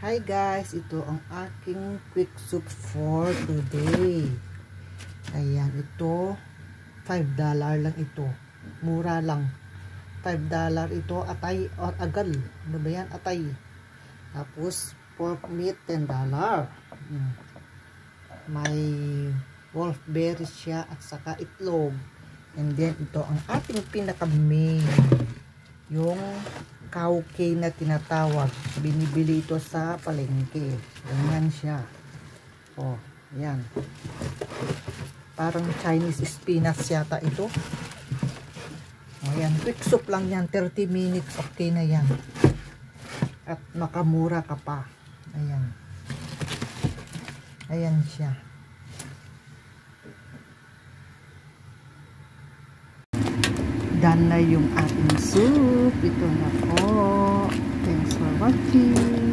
Hi guys, ito ang aking quick soup for today. Ayan, ito $5 lang ito. Mura lang. $5 ito, atay or agal. Ano ba yan? Atay. Tapos pork meat $10. May wolfberry siya at saka itlog. And then ito ang ating pinaka-main. Yung kauke na tinatawag. Binibili ito sa palengke. Ganyan siya. Oh, yan. Parang Chinese spinach yata ito. Oh, yan. Quick soup lang yan. 30 minutes. Okay na yan. At makamura ka pa. Ayan. Ayan siya. Done na yung ating soup. Ito na po. Thanks for watching.